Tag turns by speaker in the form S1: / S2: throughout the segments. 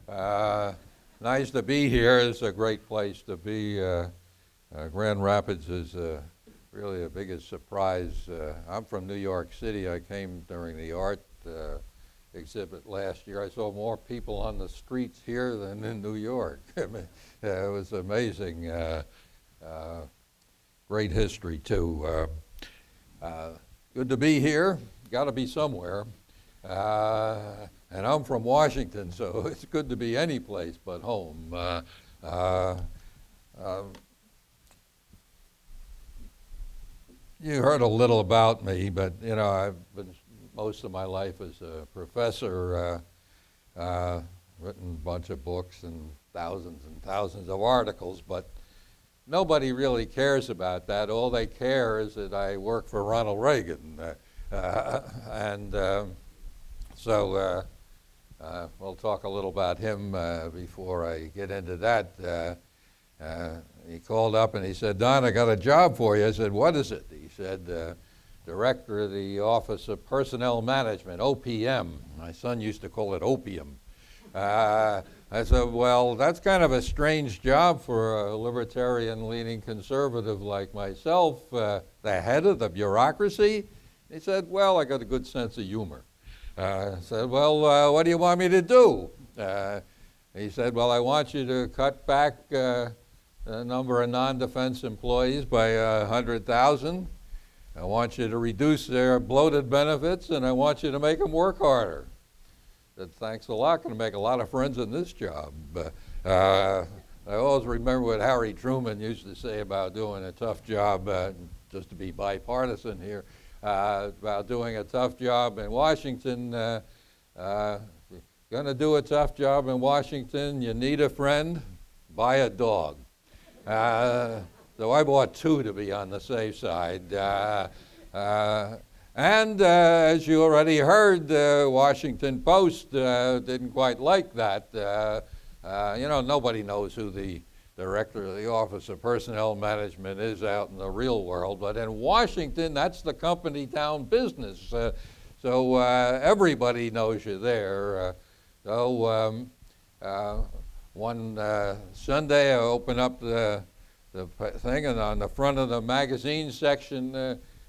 S1: Nice to be here. It's a great place to be. Grand Rapids is really the biggest surprise. I'm from New York City. I came during the art exhibit last year. I saw more people on the streets here than in New York. I mean, it was amazing. Great history, too. Good to be here. Got to be somewhere. And I'm from Washington, so it's good to be any place but home. You heard a little about me, but you know, I've been most of my life as a professor, written a bunch of books and thousands of articles, but nobody really cares about that. All they care is that I work for Ronald Reagan. So we'll talk a little about him before I get into that. He called up and he said, "Don, I got a job for you." I said, "What is it?" He said, "Director of the Office of Personnel Management, OPM." My son used to call it opium. I said, "Well, that's kind of a strange job for a libertarian-leaning conservative like myself, the head of the bureaucracy." He said, "Well, I got a good sense of humor." I said, "Well, what do you want me to do?" He said, "Well, I want you to cut back the number of non-defense employees by 100,000. I want you to reduce their bloated benefits, and I want you to make them work harder." I said, "Thanks a lot. Going to make a lot of friends in this job." I always remember what Harry Truman used to say about doing a tough job, just to be bipartisan here. About doing a tough job in Washington. Going to do a tough job in Washington, you need a friend, buy a dog. So I bought two to be on the safe side. And as you already heard, the Washington Post didn't quite like that. You know, nobody knows who the Director of the Office of Personnel Management is out in the real world, but in Washington, that's the company town business. So everybody knows you there. One Sunday, I opened up the thing, and on the front of the magazine section,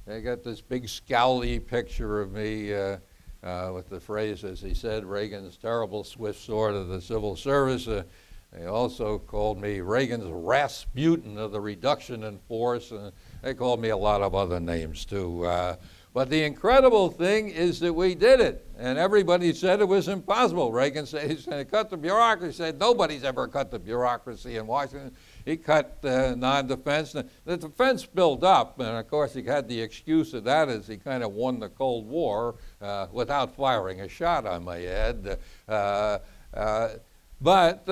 S1: they got this big scowly picture of me with the phrase, as he said, "Reagan's terrible swift sword of the civil service." They also called me Reagan's Rasputin of the reduction in force, and they called me a lot of other names too. But the incredible thing is that we did it, and everybody said it was impossible. Reagan said he's going to cut the bureaucracy. He said nobody's ever cut the bureaucracy in Washington. He cut non-defense. The defense built up, and of course he had the excuse of that as he kind of won the Cold War without firing a shot, I may add. But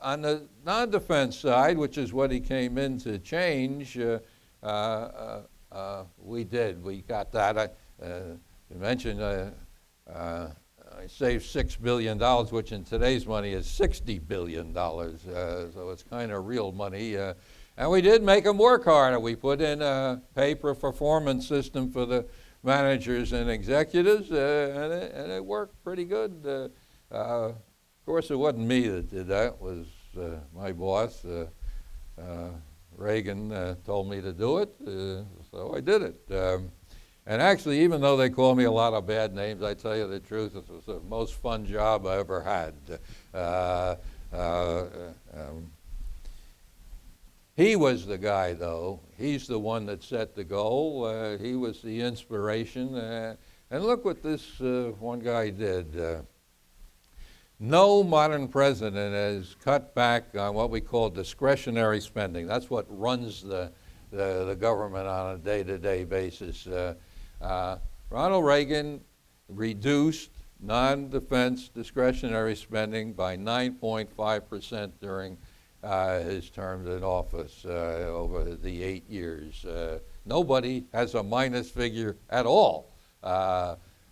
S1: on the non-defense side, which is what he came in to change, we did. We got that. You mentioned I saved $6 billion, which in today's money is $60 billion. So it's kind of real money. And we did make them work harder. We put in a pay-for-performance system for the managers and executives, and it worked pretty good. Of course, it wasn't me that did that. It was my boss. Reagan told me to do it, so I did it. And actually, even though they call me a lot of bad names, I tell you the truth, it was the most fun job I ever had. He was the guy, though. He's the one that set the goal. He was the inspiration. And look what this one guy did. No modern president has cut back on what we call discretionary spending. That's what runs the government on a day-to-day basis. Ronald Reagan reduced non-defense discretionary spending by 9.5% during his terms in office over the 8 years. Nobody has a minus figure at all.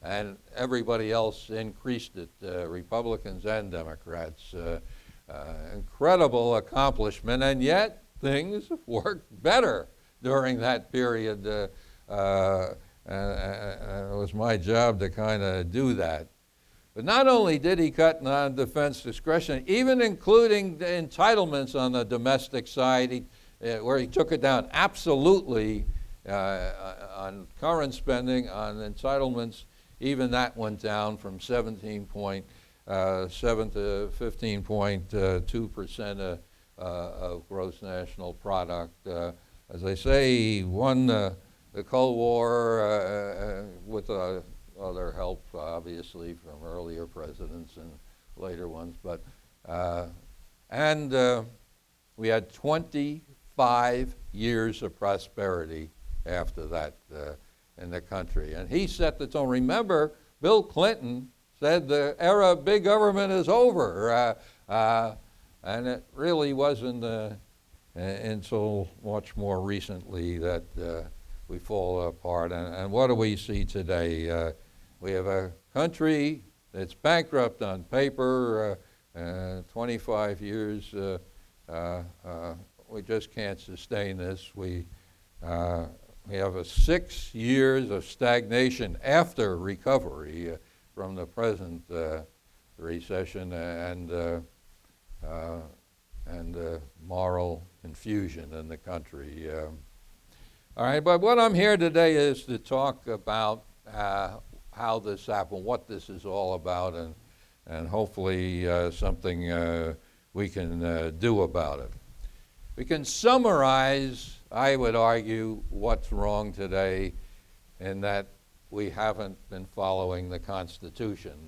S1: And everybody else increased it, Republicans and Democrats. Incredible accomplishment, and yet things worked better during that period. And it was my job to kind of do that. But not only did he cut non-defense discretion, even including the entitlements on the domestic side, where he took it down absolutely on current spending, on entitlements, even that went down from 17.7 to 15.2% of gross national product. As I say, he won the Cold War with other help, obviously, from earlier presidents and later ones. But we had 25 years of prosperity after that in the country. And he set the tone. Remember, Bill Clinton said the era of big government is over. And it really wasn't until much more recently that we fall apart. And what do we see today? We have a country that's bankrupt on paper, 25 years. We just can't sustain this. We have 6 years of stagnation after recovery from the present recession and moral confusion in the country. All right, but what I'm here today is to talk about how this happened, what this is all about, and hopefully something we can do about it. We can summarize, I would argue, what's wrong today in that we haven't been following the Constitution.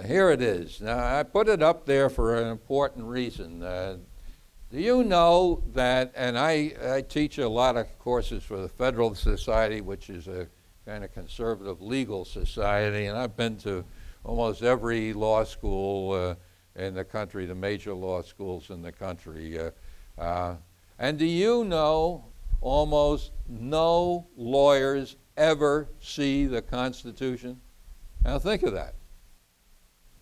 S1: Here it is. Now, I put it up there for an important reason. Do you know that, and I teach a lot of courses for the Federalist Society, which is a kind of conservative legal society, and I've been to almost every law school in the country, the major law schools in the country. And do you know almost no lawyers ever see the Constitution? Now think of that.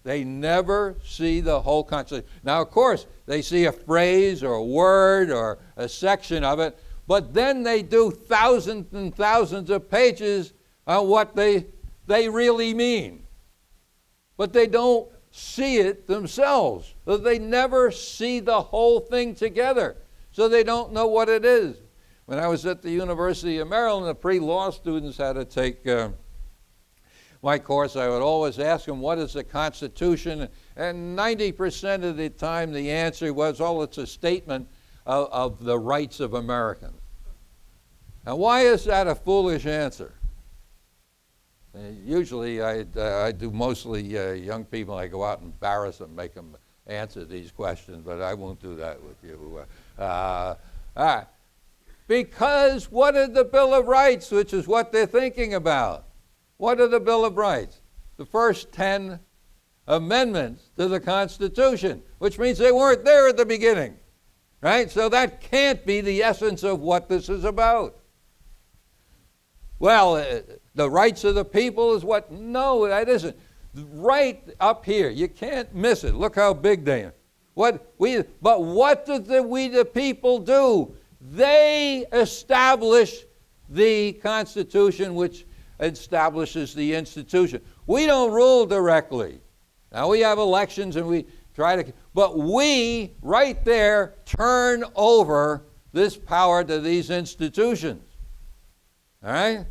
S1: They never see the whole Constitution. Now, of course, they see a phrase or a word or a section of it, but then they do thousands and thousands of pages on what they really mean. But they don't see it themselves. So they never see the whole thing together. So they don't know what it is. When I was at the University of Maryland, the pre-law students had to take my course. I would always ask them, what is the Constitution? And 90% of the time the answer was, oh, it's a statement of the rights of Americans. Now, why is that a foolish answer? Usually I do mostly young people. I go out and embarrass them, make them answer these questions, but I won't do that with you. Because what is the Bill of Rights, which is what they're thinking about? What are the Bill of Rights? The first 10 amendments to the Constitution, which means they weren't there at the beginning, right? So that can't be the essence of what this is about. Well, the rights of the people is what? No, that isn't. Right up here, you can't miss it. Look how big they are. But what did we the people do? They establish the Constitution, which establishes the institution. We don't rule directly. Now we have elections and we try to, but we right there turn over this power to these institutions. All right?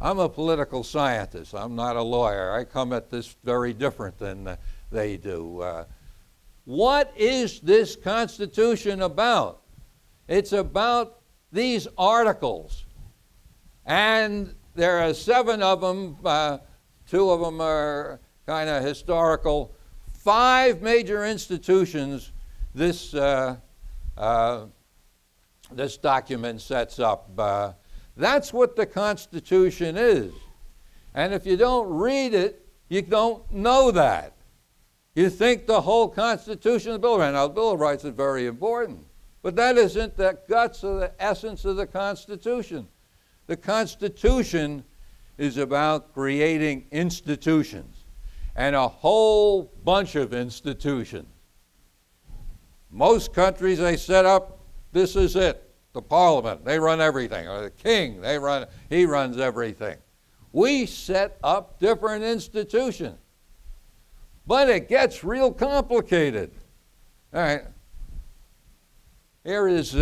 S1: I'm a political scientist. I'm not a lawyer. I come at this very different than they do. What is this Constitution about? It's about these articles. And there are 7 of them. 2 of them are kind of historical. 5 major institutions this document sets up. That's what the Constitution is. And if you don't read it, you don't know that. You think the whole Constitution is the Bill of Rights. Now, the Bill of Rights is very important, but that isn't the guts or the essence of the Constitution. The Constitution is about creating institutions, and a whole bunch of institutions. Most countries, they set up, this is it, the parliament, they run everything, or the king, he runs everything. We set up different institutions. But it gets real complicated. All right. Here is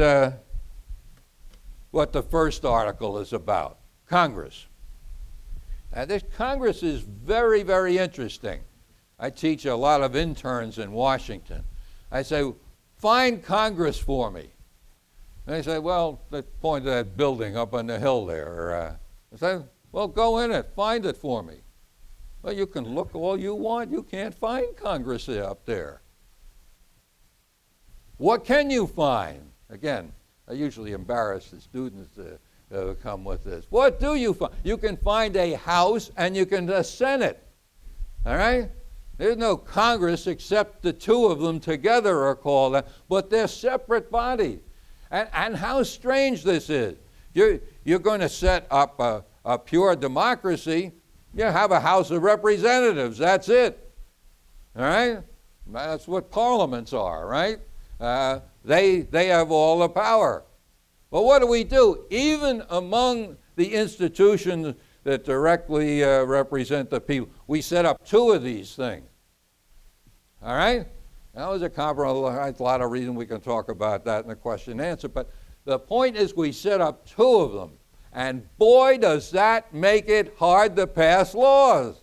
S1: what the first article is about. Congress. Now, this Congress is very, very interesting. I teach a lot of interns in Washington. I say, find Congress for me. And they say, well, they point to that building up on the hill there. I say, well, go in it, find it for me. Well, you can look all you want. You can't find Congress up there. What can you find? Again, I usually embarrass the students who come with this. What do you find? You can find a House and you can a Senate. All right? There's no Congress except the two of them together are called that, but they're separate bodies. And how strange this is. You're going to set up a pure democracy. You have a House of Representatives. That's it. All right? That's what parliaments are, right? They have all the power. But what do? Even among the institutions that directly represent the people, we set up two of these things. All right? That was a compromise. A lot of reason we can talk about that in the question and answer. But the point is we set up two of them. And boy, does that make it hard to pass laws.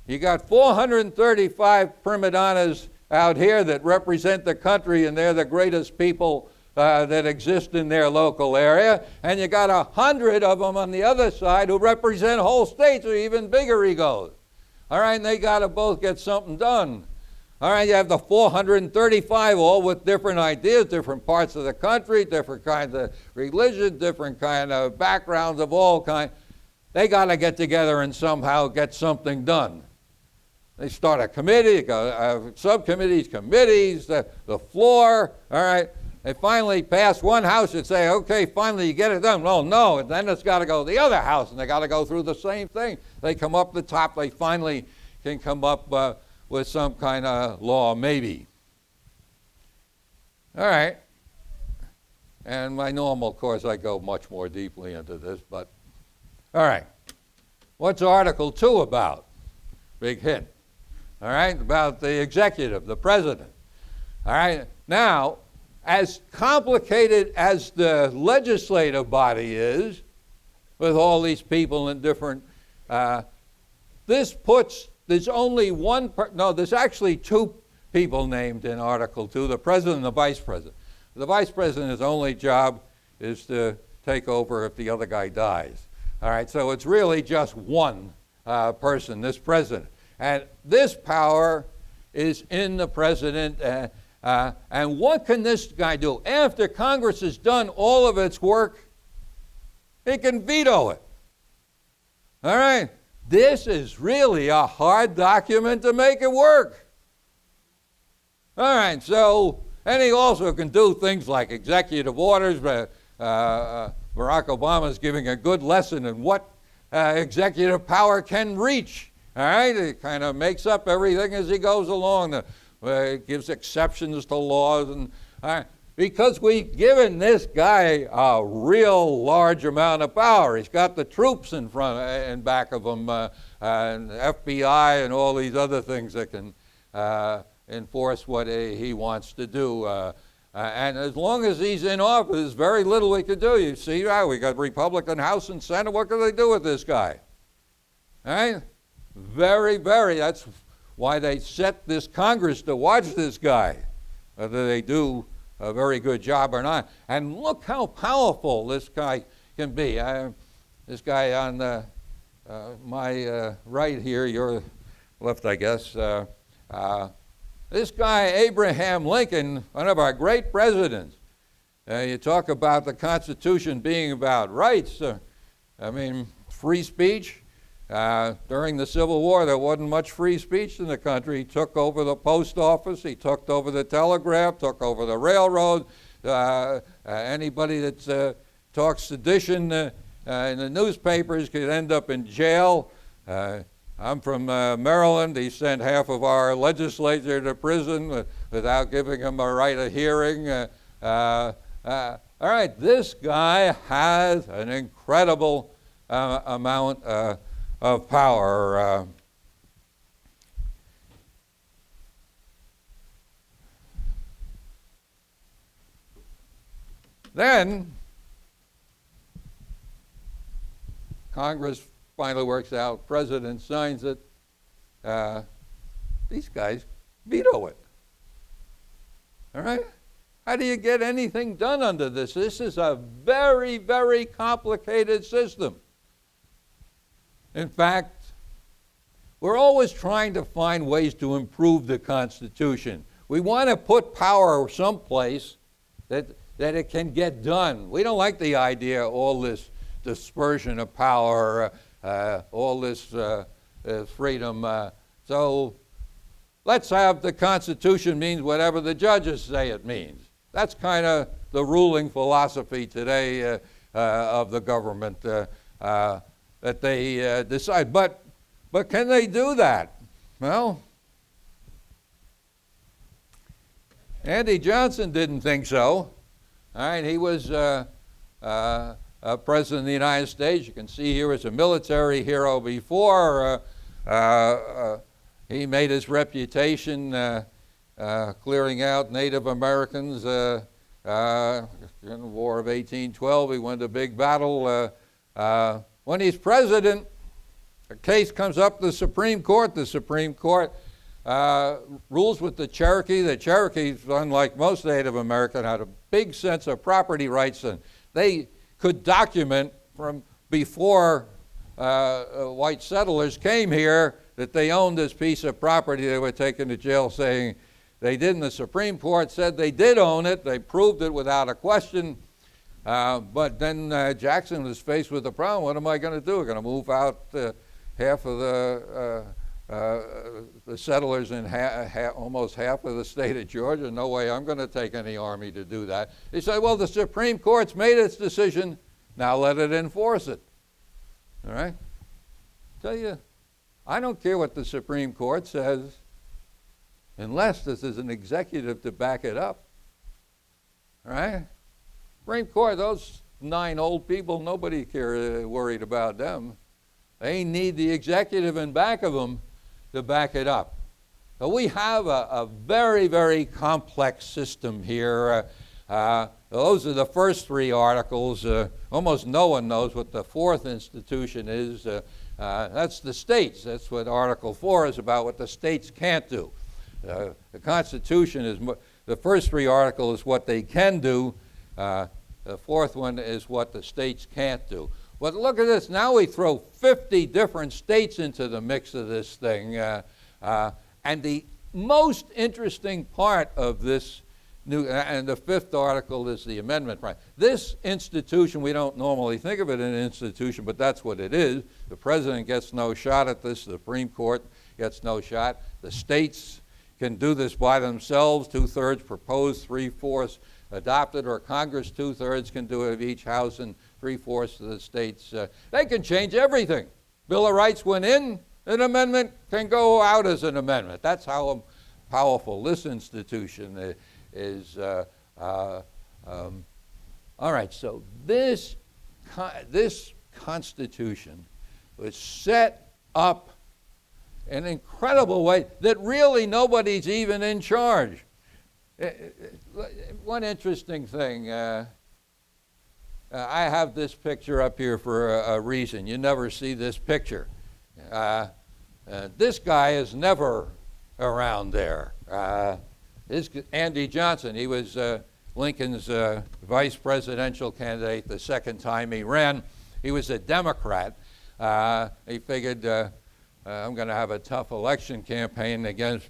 S1: You got 435 prima donnas out here that represent the country, and they're the greatest people that exist in their local area. And you got 100 of them on the other side who represent whole states or even bigger egos. All right, and they got to both get something done. All right, you have the 435 all with different ideas, different parts of the country, different kinds of religion, different kind of backgrounds of all kinds. They got to get together and somehow get something done. They start a committee, subcommittees, committees, the floor, all right. They finally pass one house and say, okay, finally you get it done. Well, no, and then it's got to go to the other house, and they got to go through the same thing. They come up the top, they finally can come up with some kind of law, maybe. All right. And my normal course, I go much more deeply into this, but all right. What's Article 2 about? Big hint. All right, about the executive, the president. All right, now, as complicated as the legislative body is, with all these people in different, there's only one, there's actually two people named in Article 2, the president and the vice president. The vice president's only job is to take over if the other guy dies. All right, so it's really just one person, this president. And this power is in the president. And what can this guy do? After Congress has done all of its work, he can veto it. All right? This is really a hard document to make it work. All right, so, and he also can do things like executive orders. Barack Obama is giving a good lesson in what executive power can reach. All right, it kind of makes up everything as he goes along. It gives exceptions to laws, and because we've given this guy a real large amount of power. He's got the troops in front and back of him, and FBI and all these other things that can enforce what he wants to do. And as long as he's in office, there's very little we can do. You see, we got Republican House and Senate. What can they do with this guy? All right? Very, that's why they set this Congress to watch this guy, whether they do a very good job or not. And look how powerful this guy can be. This guy on my right here, your left, I guess. This guy, Abraham Lincoln, one of our great presidents. You talk about the Constitution being about rights. Free speech. During the Civil War, there wasn't much free speech in the country. He took over the post office, he took over the telegraph, took over the railroad. Anybody that talks sedition in the newspapers could end up in jail. I'm from Maryland. He sent half of our legislature to prison without giving them a right of hearing. All right, this guy has an incredible amount of power. Then Congress finally works out, President signs it, these guys veto it. All right? How do you get anything done under this? This is a very, very complicated system. In fact, we're always trying to find ways to improve the Constitution. We want to put power someplace that it can get done. We don't like the idea of all this dispersion of power, all this freedom. So let's have the Constitution means whatever the judges say it means. That's kind of the ruling philosophy today of the government, that they decide. But can they do that? Well, Andy Johnson didn't think so. All right, he was President of the United States. You can see here as a military hero before. He made his reputation clearing out Native Americans in the War of 1812. He won the big battle. When he's president, a case comes up to the Supreme Court. The Supreme Court rules with the Cherokee. The Cherokees, unlike most Native Americans, had a big sense of property rights, and they could document from before white settlers came here that they owned this piece of property. They were taken to jail saying they didn't. The Supreme Court said they did own it. They proved it without a question. But then Jackson was faced with the problem. What am I going to do? I'm going to move out half of the settlers in almost half of the state of Georgia. No way I'm going to take any army to do that. He said, well, the Supreme Court's made its decision. Now let it enforce it. All right? Tell you, I don't care what the Supreme Court says unless this is an executive to back it up. All right? Supreme Court, those 9 old people, nobody worried about them. They need the executive in back of them to back it up. So we have a very, very complex system here. Those are the first 3 articles. Almost no one knows what the 4th institution is. That's the states. That's what Article 4 is about, what the states can't do. The Constitution is, the first 3 articles is what they can do. The 4th one is what the states can't do. But look at this. Now we throw 50 different states into the mix of this thing. And the most interesting part of this new, and the 5th article is the amendment right. This institution, we don't normally think of it as an institution, but that's what it is. The president gets no shot at this. The Supreme Court gets no shot. The states can do this by themselves. 2/3 proposed, 3/4 adopted, or Congress 2/3 can do it of each house, and 3/4 of the states. They can change everything. Bill of Rights went in, an amendment can go out as an amendment. That's how powerful this institution is. All right, so this Constitution was set up in an incredible way that really nobody's even in charge. One interesting thing, I have this picture up here for a reason. You never see this picture. This guy is never around there. This Andy Johnson, he was Lincoln's vice presidential candidate the 2nd time he ran. He was a Democrat. He figured, I'm going to have a tough election campaign against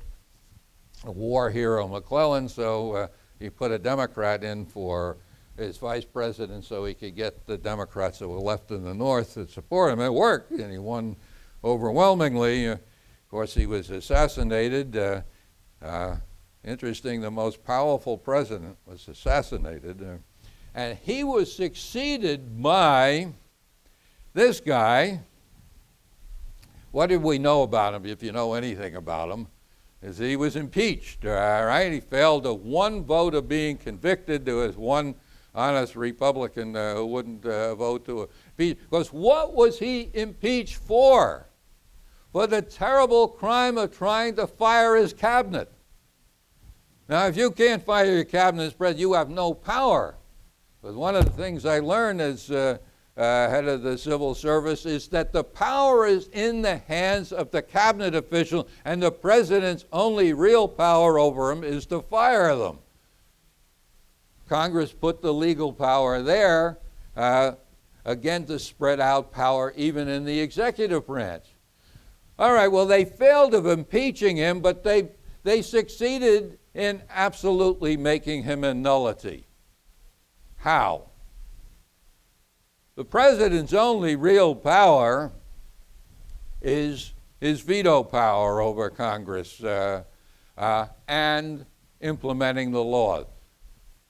S1: a war hero McClellan, so he put a Democrat in for his vice president so he could get the Democrats that were left in the North to support him. It worked, and he won overwhelmingly. Of course, he was assassinated. Interesting, the most powerful president was assassinated. And he was succeeded by this guy. What did we know about him, if you know anything about him? Is he was impeached, all right? He failed to 1 vote of being convicted. There was 1 honest Republican who wouldn't vote to Because what was he impeached for? For the terrible crime of trying to fire his cabinet. Now, if you can't fire your cabinet as president, you have no power. But one of the things I learned as head of the civil service is that the power is in the hands of the cabinet official, and the president's only real power over them is to fire them. Congress put the legal power there, again, to spread out power even in the executive branch. All right, well, they failed of impeaching him, but they succeeded in absolutely making him a nullity. How? The president's only real power is his veto power over Congress and implementing the laws.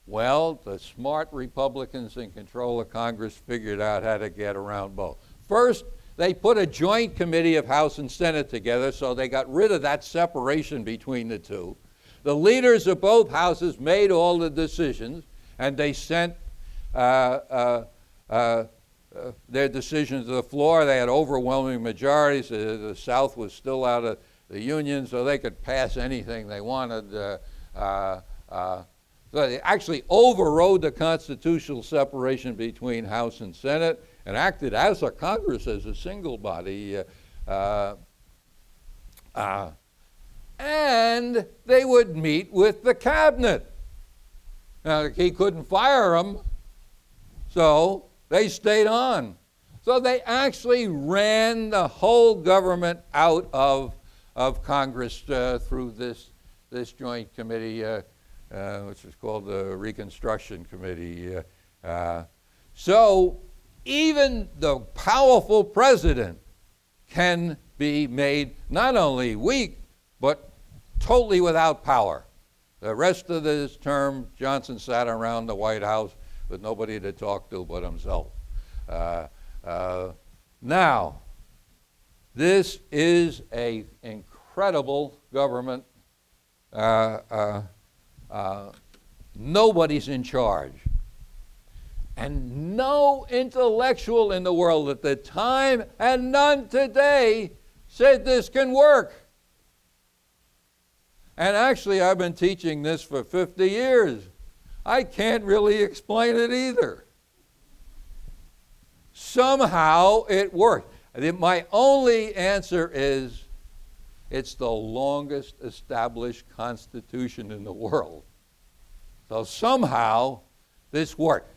S1: Well, the smart Republicans in control of Congress figured out how to get around both. First, they put a joint committee of House and Senate together, so they got rid of that separation between the two. The leaders of both houses made all the decisions, and they sent their decisions to the floor. They had overwhelming majorities. The South was still out of the Union, so they could pass anything they wanted. So they actually overrode the constitutional separation between House and Senate and acted as a Congress, as a single body. And they would meet with the cabinet. Now, he couldn't fire them, so they stayed on. So they actually ran the whole government out of Congress through this joint committee, which is called the Reconstruction Committee. So even the powerful president can be made not only weak, but totally without power. The rest of this term, Johnson sat around the White House with nobody to talk to but himself. Now, this is an incredible government. Nobody's in charge. And no intellectual in the world at the time, and none today, said this can work. And actually, I've been teaching this for 50 years. I can't really explain it either. Somehow it worked. My only answer is it's the longest established constitution in the world. So somehow this worked.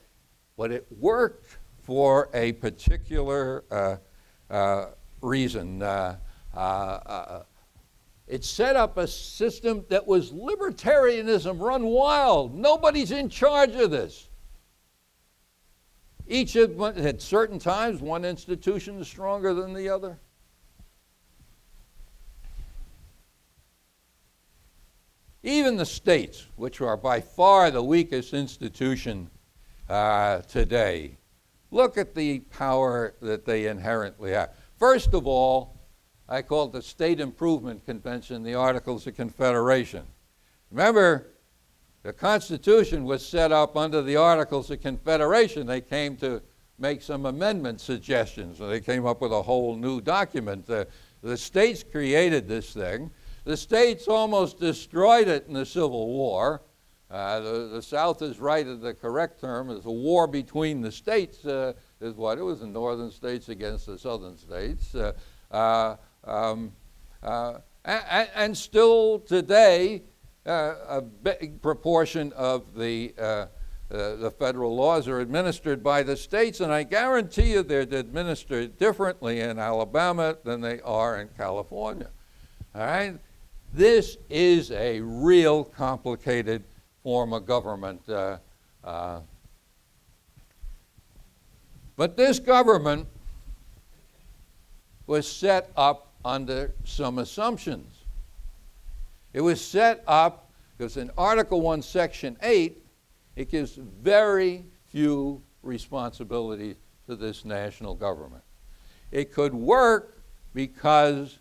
S1: But it worked for a particular reason. It set up a system that was libertarianism run wild. Nobody's in charge of this. Each of at certain times, one institution is stronger than the other. Even the states, which are by far the weakest institution today, look at the power that they inherently have. First of all, I call it the State Improvement Convention, the Articles of Confederation. Remember, the Constitution was set up under the Articles of Confederation. They came to make some amendment suggestions, and they came up with a whole new document. The states created this thing. The states almost destroyed it in the Civil War. The South is right, the correct term is a war between the states is what it was, the northern states against the southern states. And still today, a big proportion of the federal laws are administered by the states, and I guarantee you they're administered differently in Alabama than they are in California. All right? This is a real complicated form of government. But this government was set up under some assumptions. It was set up because in Article 1, Section 8, it gives very few responsibilities to this national government. It could work because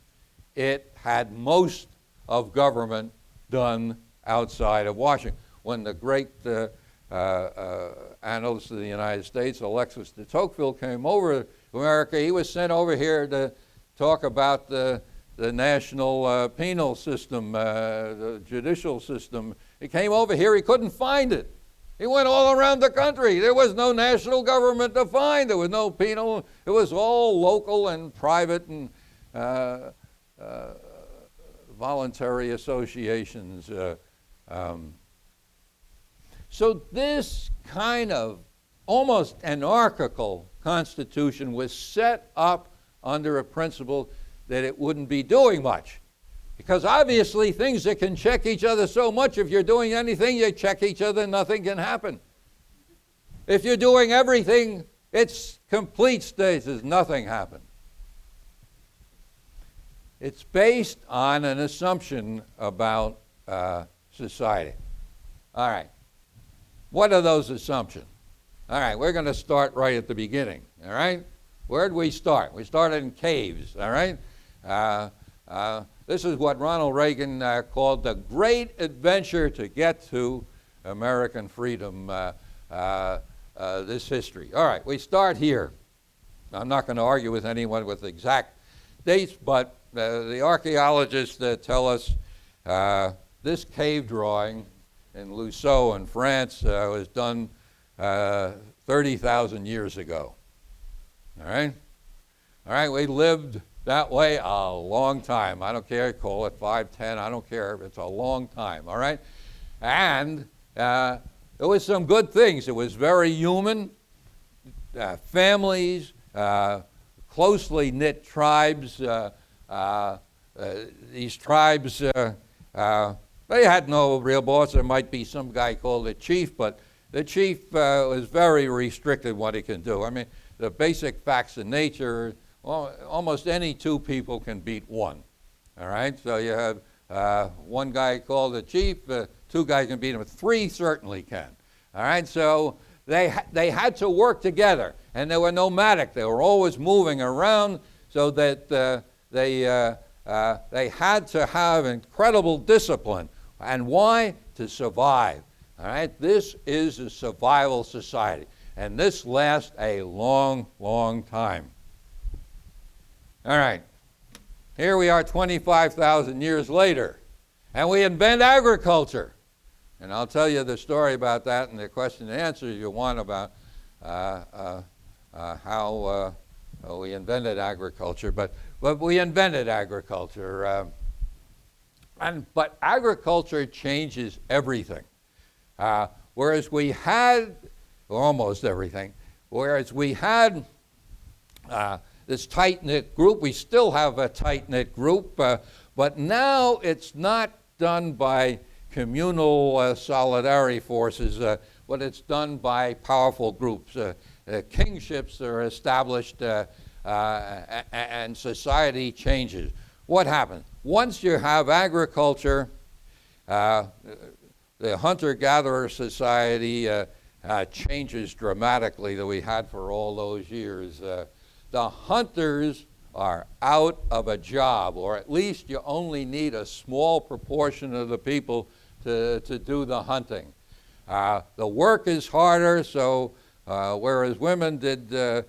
S1: it had most of government done outside of Washington. When the great annals of the United States, Alexis de Tocqueville, came over to America. He was sent over here to talk about the national penal system, the judicial system. He came over here, he couldn't find it. He went all around the country. There was no national government to find. There was no penal. It was all local and private and voluntary associations. So this kind of almost anarchical constitution was set up under a principle that it wouldn't be doing much. Because obviously things that can check each other so much, if you're doing anything, you check each other, nothing can happen. If you're doing everything, it's complete stasis, nothing happens. It's based on an assumption about society. All right. What are those assumptions? All right, we're going to start right at the beginning. All right? Where did we start? We started in caves. All right? This is what Ronald Reagan called the great adventure to get to American freedom, this history. All right, we start here. I'm not going to argue with anyone with exact dates, but the archaeologists tell us this cave drawing in Lusseau in France was done 30,000 years ago. All right? All right, we lived that way a long time. I don't care, call it 5, 10, I don't care. It's a long time, all right? And there was some good things. It was very human. Families, closely knit tribes. These tribes, they had no real boss. There might be some guy called a chief, but the chief was very restricted what he can do. I mean, the basic facts of nature, well, almost any two people can beat one. All right, so you have one guy called the chief, two guys can beat him, 3 certainly can. All right, so they had to work together, and they were nomadic. They were always moving around, so that they had to have incredible discipline. And why? To survive. All right, this is a survival society, and this lasts a long, long time. All right, here we are 25,000 years later, and we invent agriculture. And I'll tell you the story about that and the question and answers you want about how we invented agriculture. But we invented agriculture. But agriculture changes everything. Whereas we had, or almost everything, whereas we had this tight-knit group, we still have a tight-knit group, but now it's not done by communal solidarity forces, but it's done by powerful groups. Kingships are established and society changes. What happens? Once you have agriculture, the hunter-gatherer society changes dramatically that we had for all those years. The hunters are out of a job, or at least you only need a small proportion of the people to do the hunting. The work is harder, so whereas women did the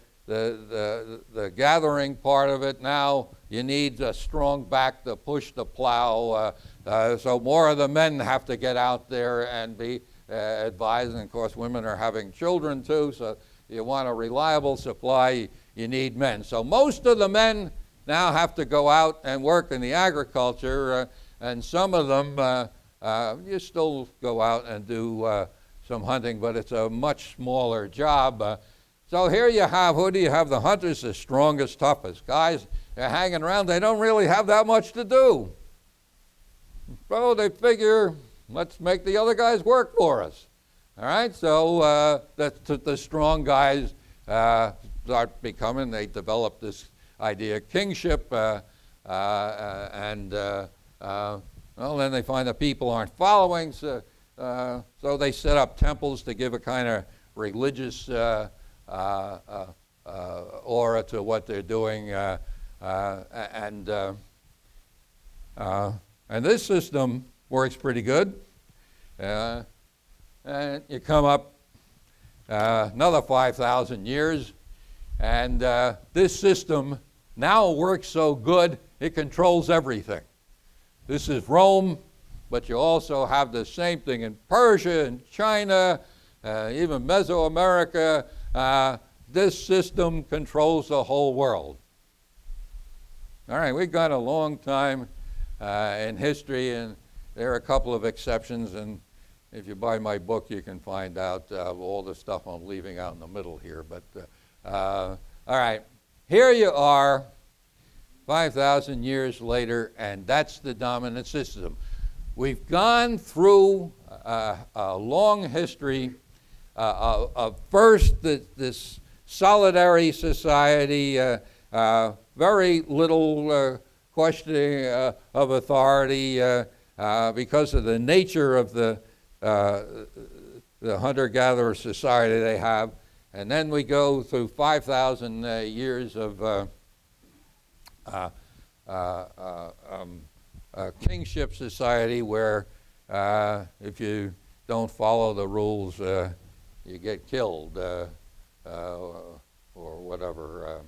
S1: gathering part of it, now you need a strong back to push the plow. So more of the men have to get out there and be advised. And of course, women are having children too, so you want a reliable supply, you need men. So most of the men now have to go out and work in the agriculture, and some of them, you still go out and do some hunting, but it's a much smaller job. So here you have, who do you have? The hunters, the strongest, toughest guys. They're hanging around. They don't really have that much to do. So they figure, let's make the other guys work for us. All right, so the strong guys start becoming, they develop this idea of kingship, well, then they find that people aren't following, so they set up temples to give a kind of religious aura to what they're doing, and this system works pretty good. and you come up another 5,000 years, and this system now works so good it controls everything. This is Rome, but you also have the same thing in Persia and China, even Mesoamerica. This system controls the whole world. All right, we've got a long time in history, and there are a couple of exceptions, and if you buy my book, you can find out all the stuff I'm leaving out in the middle here. But all right, here you are, 5,000 years later, and that's the dominant system. We've gone through a long history of first this solidary society, very little questioning of authority because of the nature of the hunter-gatherer society they have. And then we go through 5,000 years of kingship society where if you don't follow the rules, you get killed or whatever.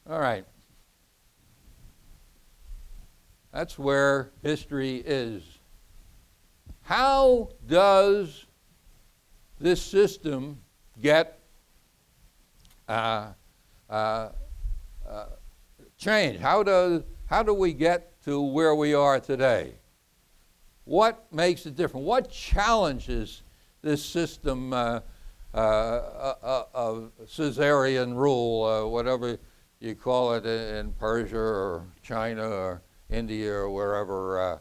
S1: All right. That's where history is. How does this system get changed? How do we get to where we are today? What makes it different? What challenges this system of Caesarian rule, whatever you call it in Persia or China or India or wherever?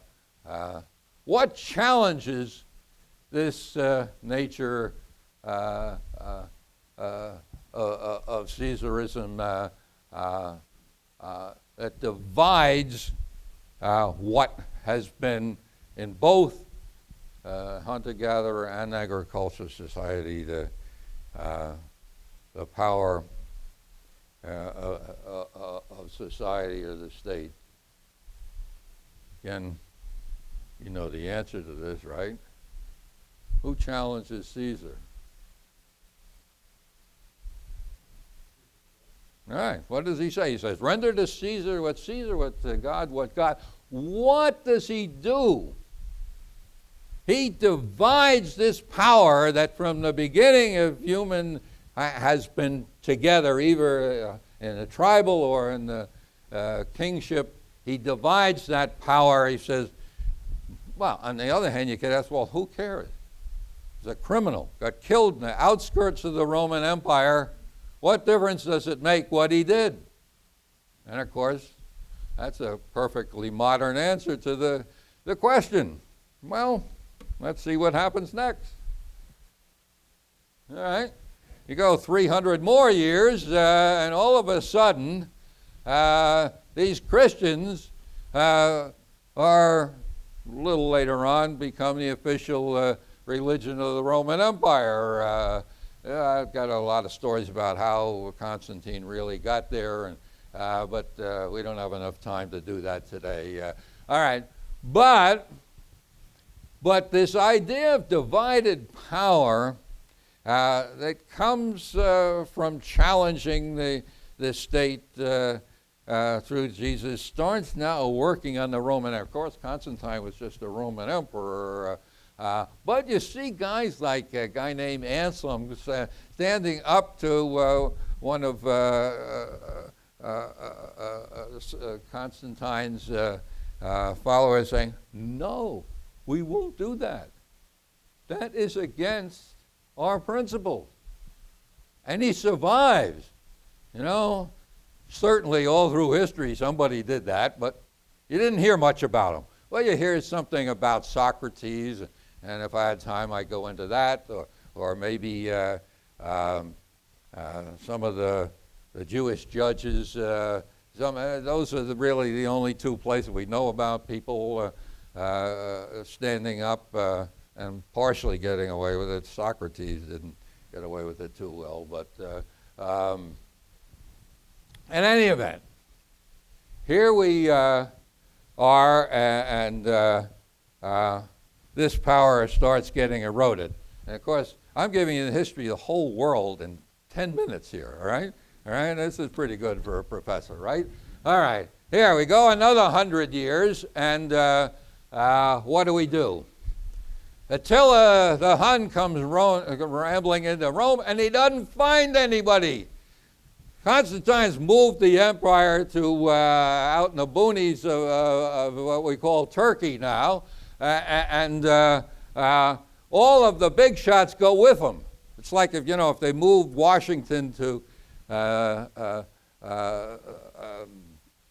S1: What challenges this nature of Caesarism that divides what has been in both hunter-gatherer and agricultural society the power of society or the state? Again, you know the answer to this, right? Who challenges Caesar? All right, what does he say? He says, render to Caesar, what to God, what God. What does he do? He divides this power that from the beginning of human has been together, either in the tribal or in the kingship. He divides that power. He says, well, on the other hand, you could ask, well, who cares? He's a criminal, got killed in the outskirts of the Roman Empire. What difference does it make what he did? And of course, that's a perfectly modern answer to the question. Well, let's see what happens next. All right. You go 300 more years, and all of a sudden, these Christians are, a little later on, become the official religion of the Roman Empire. I've got a lot of stories about how Constantine really got there, and, but we don't have enough time to do that today. All right, but this idea of divided power that comes from challenging the state through Jesus starts now working on the Roman Empire. Of course, Constantine was just a Roman emperor. But you see guys like a guy named Anselm standing up to one of Constantine's followers saying, no, we won't do that. That is against our principles. And he survives. You know, certainly all through history somebody did that, but you didn't hear much about him. Well, you hear something about Socrates, and if I had time, I'd go into that, or maybe some of the Jewish judges. Those are really the only two places we know about people standing up and partially getting away with it. Socrates didn't get away with it too well, but in any event, here we are, and this power starts getting eroded. And of course, I'm giving you the history of the whole world in 10 minutes here, all right? All right, this is pretty good for a professor, right? All right, here we go, another 100 years, and what do? Attila the Hun comes rambling into Rome, and he doesn't find anybody. Constantine's moved the empire to out in the boonies of what we call Turkey now, and all of the big shots go with them. It's like if, if they moved Washington to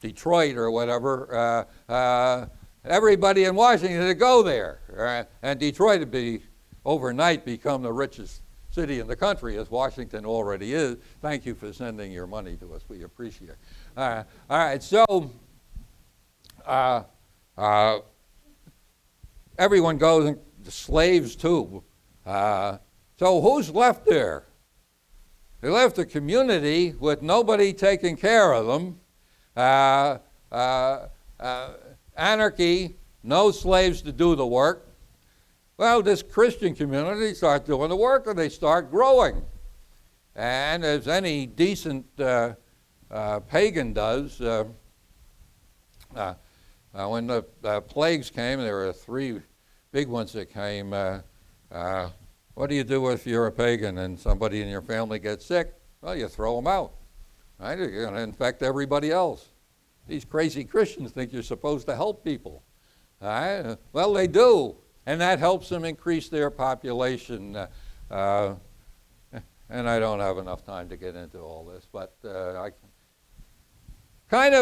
S1: Detroit or whatever, everybody in Washington would go there. And Detroit would overnight become the richest city in the country, as Washington already is. Thank you for sending your money to us. We appreciate it. All right, so everyone goes, and the slaves too. So who's left there? They left a community with nobody taking care of them. Anarchy, no slaves to do the work. Well, this Christian community starts doing the work, and they start growing. And as any decent pagan does, when the plagues came, there were 3 big ones that came. What do you do if you're a pagan and somebody in your family gets sick? Well, you throw them out. Right? You're going to infect everybody else. These crazy Christians think you're supposed to help people. All right? Well, they do. And that helps them increase their population. And I don't have enough time to get into all this, but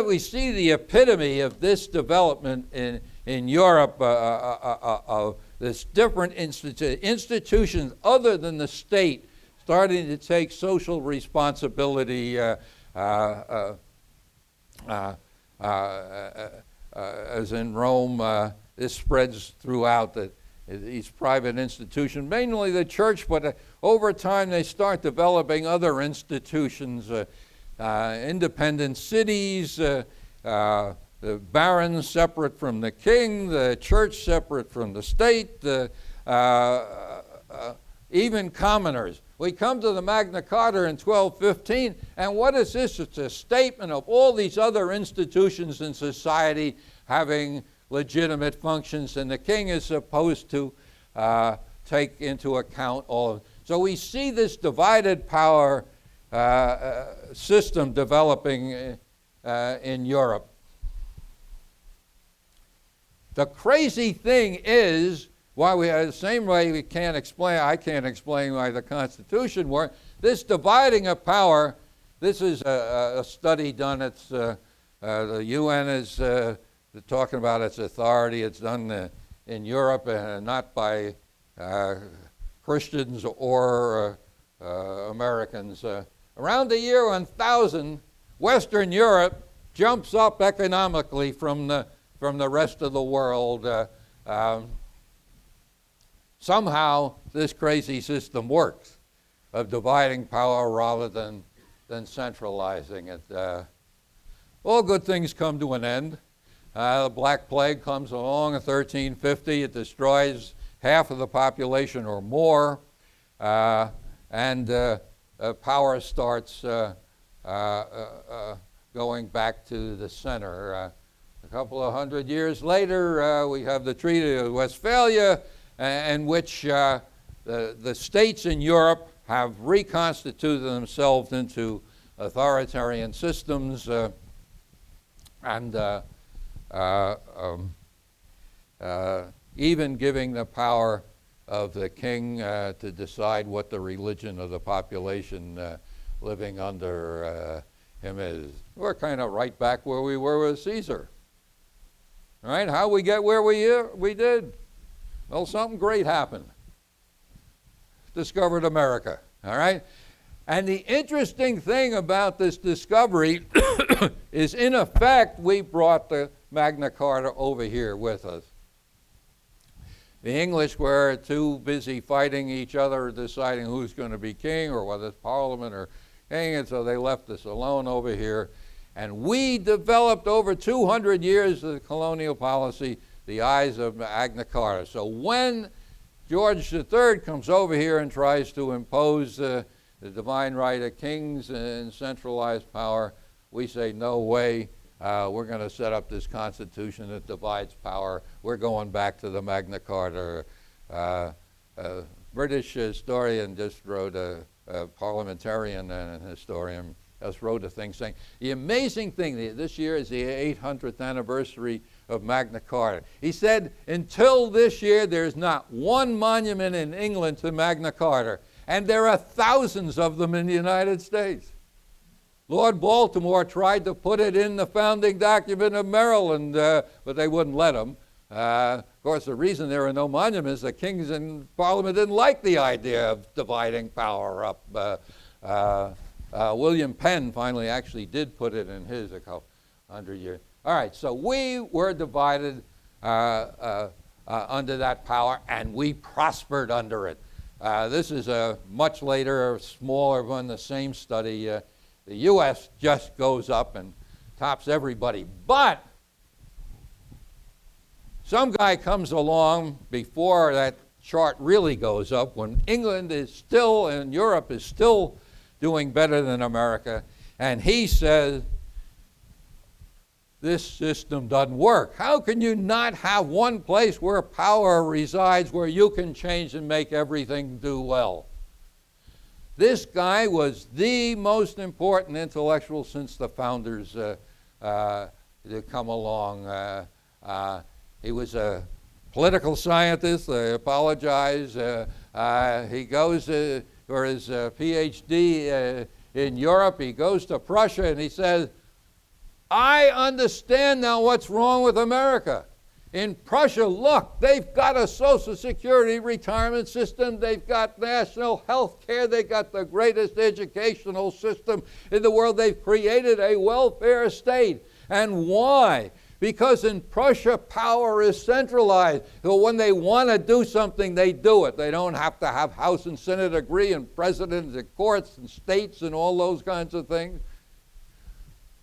S1: we see the epitome of this development in Europe of this different institutions other than the state starting to take social responsibility as in Rome. This spreads throughout these private institutions, mainly the church, but over time they start developing other institutions, independent cities, the barons separate from the king, the church separate from the state, even commoners. We come to the Magna Carta in 1215, and what is this? It's a statement of all these other institutions in society having legitimate functions, and the king is supposed to take into account all of it. So we see this divided power system developing in Europe. The crazy thing is, why we the same way I can't explain why the Constitution worked. This dividing of power, this is a study done. It's the UN is talking about its authority. It's done in Europe, not by Christians or Americans. Around the year 1000, Western Europe jumps up economically from the rest of the world. Somehow this crazy system works of dividing power rather than centralizing it. All good things come to an end. The Black Plague comes along in 1350. It destroys half of the population or more, and power starts going back to the center. A couple of 100 years later, we have the Treaty of Westphalia, in which the states in Europe have reconstituted themselves into authoritarian systems, and even giving the power of the king to decide what the religion of the population living under him is. We're kind of right back where we were with Caesar. All right, how we get where we did? Well, something great happened. Discovered America, all right? And the interesting thing about this discovery is, in effect, we brought the Magna Carta over here with us. The English were too busy fighting each other, deciding who's going to be king or whether it's Parliament or king, and so they left us alone over here. And we developed over 200 years of colonial policy the eyes of Magna Carta. So when George III comes over here and tries to impose the divine right of kings and centralized power, we say, no way, we're going to set up this constitution that divides power. We're going back to the Magna Carta. British historian just wrote, a parliamentarian and historian just wrote a thing saying, the amazing thing, this year is the 800th anniversary of Magna Carta. He said, until this year, there's not one monument in England to Magna Carta, and there are thousands of them in the United States. Lord Baltimore tried to put it in the founding document of Maryland, but they wouldn't let him. Of course, the reason there are no monuments, the kings and parliament didn't like the idea of dividing power up. William Penn finally actually did put it in his a couple hundred years. All right, so we were divided under that power, and we prospered under it. This is a much later, smaller one, the same study. The U.S. just goes up and tops everybody. But some guy comes along before that chart really goes up, when England is still, and Europe is still doing better than America, and he says, this system doesn't work. How can you not have one place where power resides, where you can change and make everything do well? This guy was the most important intellectual since the founders come along. He was a political scientist. I apologize. He goes for his PhD in Europe. He goes to Prussia and he says, I understand now what's wrong with America. In Prussia, look, they've got a Social Security retirement system. They've got national health care. They've got the greatest educational system in the world. They've created a welfare state. And why? Because in Prussia, power is centralized. So when they want to do something, they do it. They don't have to have House and Senate agree, and presidents and courts and states and all those kinds of things.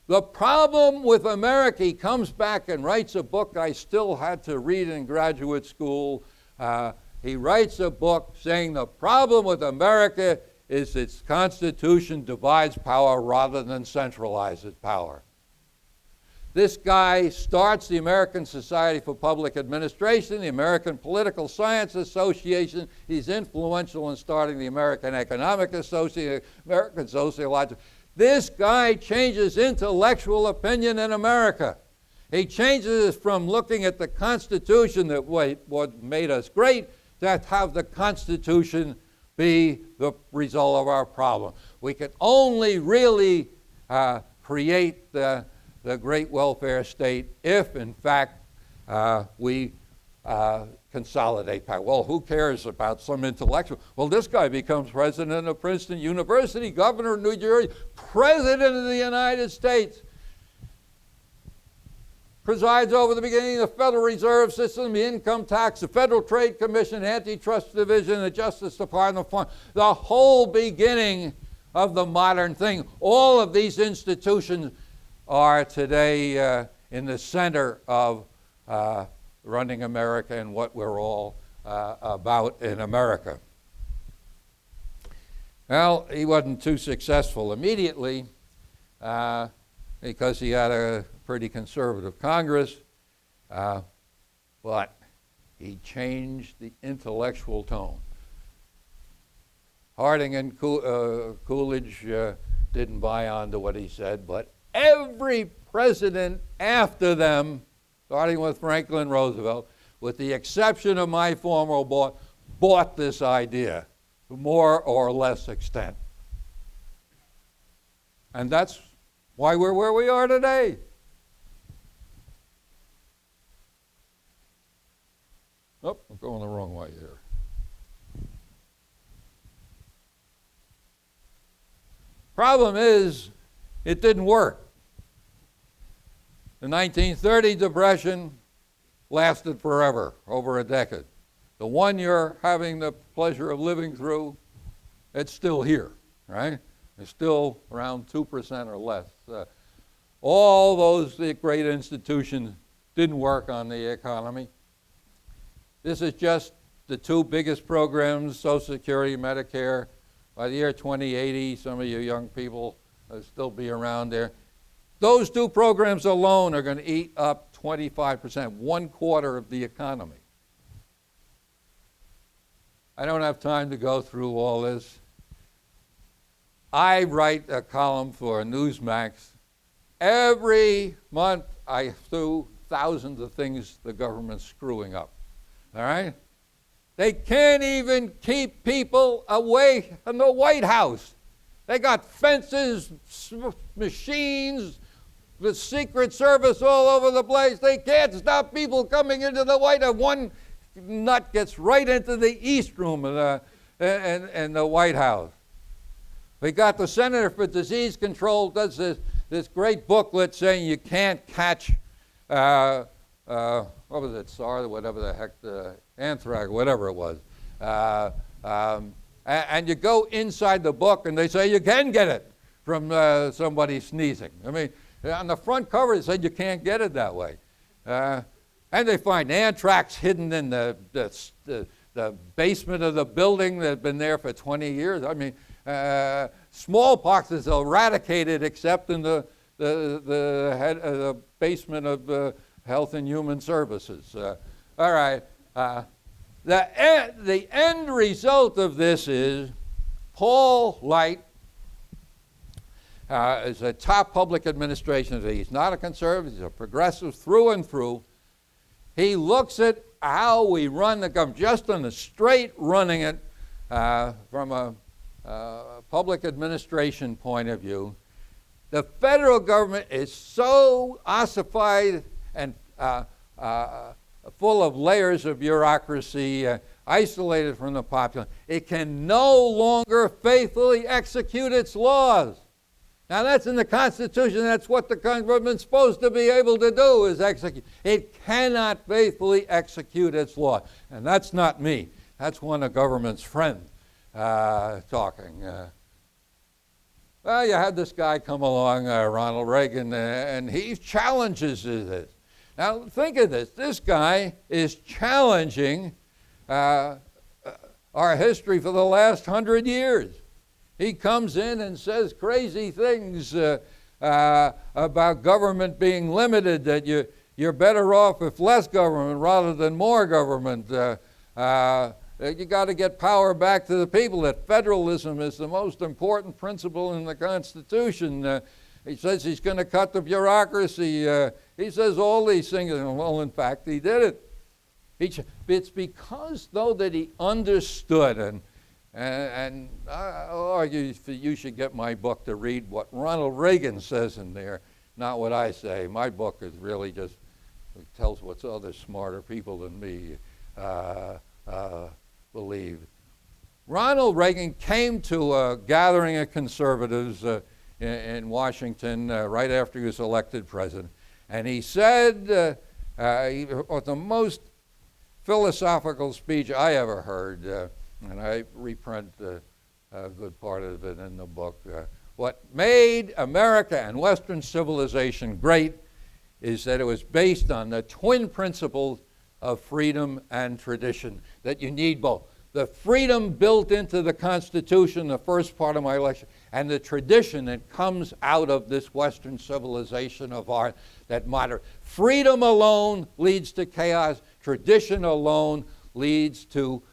S1: The problem with America, he comes back and writes a book I still had to read in graduate school. He writes a book saying the problem with America is its Constitution divides power rather than centralizes power. This guy starts the American Society for Public Administration, the American Political Science Association. He's influential in starting the American Economic Association, American Sociological. This guy changes intellectual opinion in America. He changes it from looking at the Constitution that what made us great to have the Constitution be the result of our problem. We can only really create the great welfare state if, in fact, we consolidate power. Well, who cares about some intellectual? Well, this guy becomes president of Princeton University, governor of New Jersey, president of the United States, presides over the beginning of the Federal Reserve System, the Income Tax, the Federal Trade Commission, Antitrust Division, the Justice Department, the whole beginning of the modern thing. All of these institutions are today in the center of running America and what we're all about in America. Well, he wasn't too successful immediately because he had a pretty conservative Congress, but he changed the intellectual tone. Harding and Coolidge didn't buy on to what he said, but every president after them, starting with Franklin Roosevelt, with the exception of my former boss, bought this idea to more or less extent. And that's why we're where we are today. Oh, I'm going the wrong way here. Problem is, it didn't work. The 1930 Depression lasted forever, over a decade. The one you're having the pleasure of living through, it's still here, right? It's still around 2% or less. All those great institutions didn't work on the economy. This is just the two biggest programs, Social Security, Medicare. By the year 2080, some of you young people will still be around there. Those two programs alone are going to eat up 25%, 1/4 of the economy. I don't have time to go through all this. I write a column for Newsmax. Every month I do thousands of things the government's screwing up. All right? They can't even keep people away from the White House. They got fences, machines, the Secret Service all over the place. They can't stop people coming into the White House. One nut gets right into the East Room in the White House. We got the Center for Disease Control does this great booklet saying you can't catch, what was it, SARS, whatever the heck, anthrax, whatever it was. And you go inside the book and they say you can get it from somebody sneezing. I mean, on the front cover it said you can't get it that way. And they find anthrax hidden in the basement of the building that had been there for 20 years. I mean, smallpox is eradicated except in the basement of Health and Human Services. All right. The end result of this is Paul Light is a top public administration. He's not a conservative. He's a progressive through and through. He looks at how we run the government, just on the straight running it from a public administration point of view. The federal government is so ossified and full of layers of bureaucracy, isolated from the population. It can no longer faithfully execute its laws. Now that's in the Constitution. That's what the government's supposed to be able to do, is execute. It cannot faithfully execute its law. And that's not me. That's one of government's friends talking. Well, you had this guy come along, Ronald Reagan, and he challenges this. Now think of this. This guy is challenging our history for the last 100 years. He comes in and says crazy things about government being limited, that you're better off with less government rather than more government. You got to get power back to the people, that federalism is the most important principle in the Constitution. He says he's going to cut the bureaucracy. He says all these things. Well, in fact, he did it. It's because, though, that he understood, and I'll argue that you should get my book to read what Ronald Reagan says in there, not what I say. My book is really just, it tells what other smarter people than me believe. Ronald Reagan came to a gathering of conservatives in Washington right after he was elected president, and he said, the most philosophical speech I ever heard, and I reprint a good part of it in the book. What made America and Western civilization great is that it was based on the twin principles of freedom and tradition, that you need both. The freedom built into the Constitution, the first part of my lecture, and the tradition that comes out of this Western civilization of ours, that modern. Freedom alone leads to chaos. Tradition alone leads to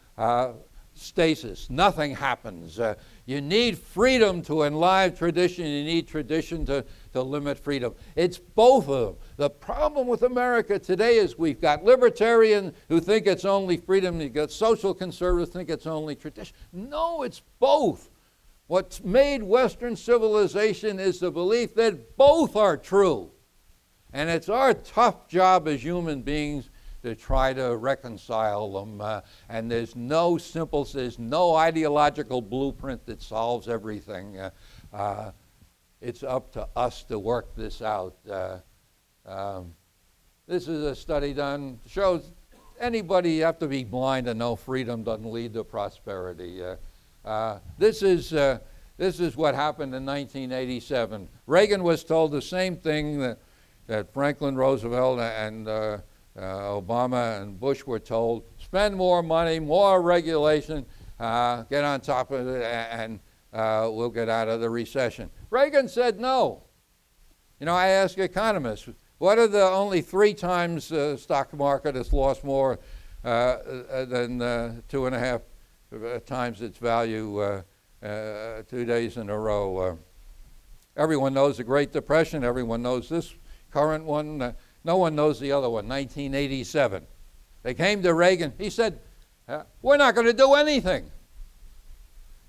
S1: stasis. Nothing happens. You need freedom to enliven tradition. You need tradition to limit freedom. It's both of them. The problem with America today is we've got libertarians who think it's only freedom. You've got social conservatives who think it's only tradition. No, it's both. What's made Western civilization is the belief that both are true. And it's our tough job as human beings to try to reconcile them. And there's no ideological blueprint that solves everything. It's up to us to work this out. This is a study done, shows anybody, you have to be blind to know freedom doesn't lead to prosperity. This is what happened in 1987. Reagan was told the same thing that Franklin Roosevelt and Obama and Bush were told, spend more money, more regulation, get on top of it, and we'll get out of the recession. Reagan said no. You know, I ask economists, what are the only 3 times the stock market has lost more than 2.5 times its value 2 days in a row? Everyone knows the Great Depression. Everyone knows this current one. No one knows the other one, 1987. They came to Reagan. He said, we're not going to do anything.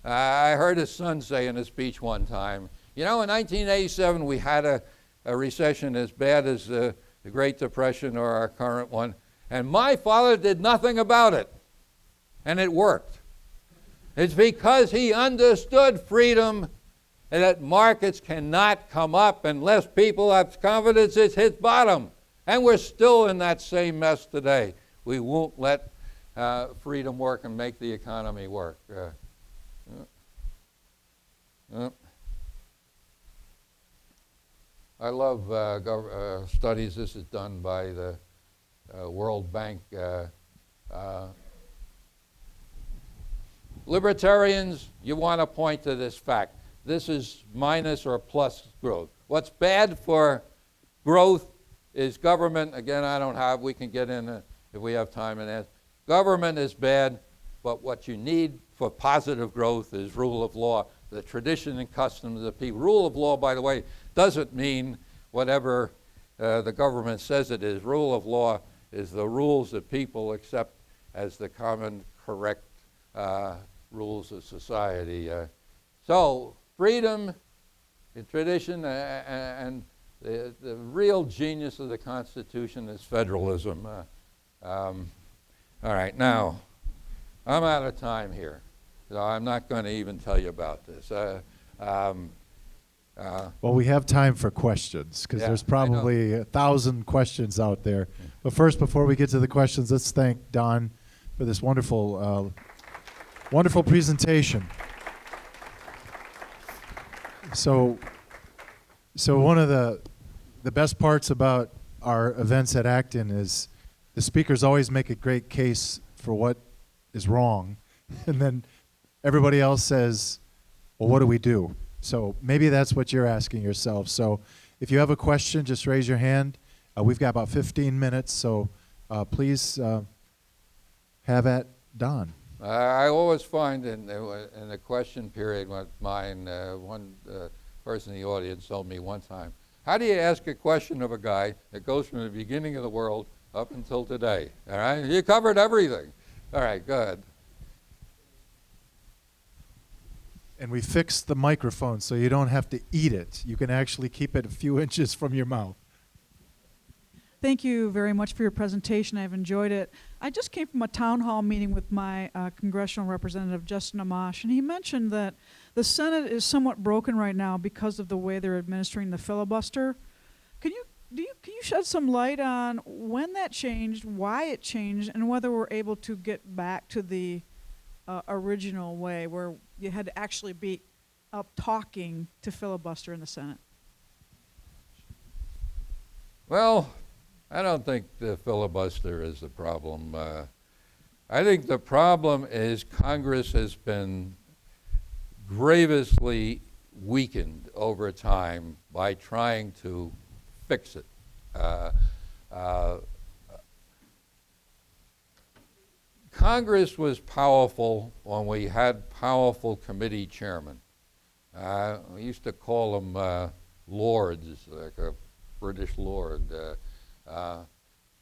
S1: I heard his son say in a speech one time, you know, in 1987 we had a recession as bad as the Great Depression or our current one, and my father did nothing about it, and it worked. It's because he understood freedom and that markets cannot come up unless people have confidence it's hit bottom. And we're still in that same mess today. We won't let freedom work and make the economy work. I love studies. This is done by the World Bank. Libertarians, you want to point to this fact. This is minus or plus growth. What's bad for growth is government. Again, we can get in if we have time and ask. Government is bad, but what you need for positive growth is rule of law, the tradition and customs of the people. Rule of law, by the way, doesn't mean whatever the government says it is. Rule of law is the rules that people accept as the common, correct rules of society. So freedom, tradition, and the real genius of the Constitution is federalism. All right, now, I'm out of time here, so I'm not going to even tell you about this.
S2: Well, we have time for questions, because there's probably 1,000 questions out there. But first, before we get to the questions, let's thank Don for this wonderful, wonderful presentation. So one of the best parts about our events at Acton is the speakers always make a great case for what is wrong, and then everybody else says, well, what do we do? So maybe that's what you're asking yourself. So if you have a question, just raise your hand. We've got about 15 minutes, so please have at Don.
S1: I always find in the question period with mine, one person in the audience told me one time, how do you ask a question of a guy that goes from the beginning of the world up until today? All right, you covered everything. All right, go ahead.
S2: And we fixed the microphone so you don't have to eat it. You can actually keep it a few inches from your mouth.
S3: Thank you very much for your presentation. I've enjoyed it. I just came from a town hall meeting with my congressional representative, Justin Amash, and he mentioned that the Senate is somewhat broken right now because of the way they're administering the filibuster. Can you shed some light on when that changed, why it changed, and whether we're able to get back to the original way where you had to actually be up talking to filibuster in the Senate?
S1: Well, I don't think the filibuster is the problem. I think the problem is Congress has been grievously weakened over time by trying to fix it. Congress was powerful when we had powerful committee chairmen. We used to call them lords, like a British lord.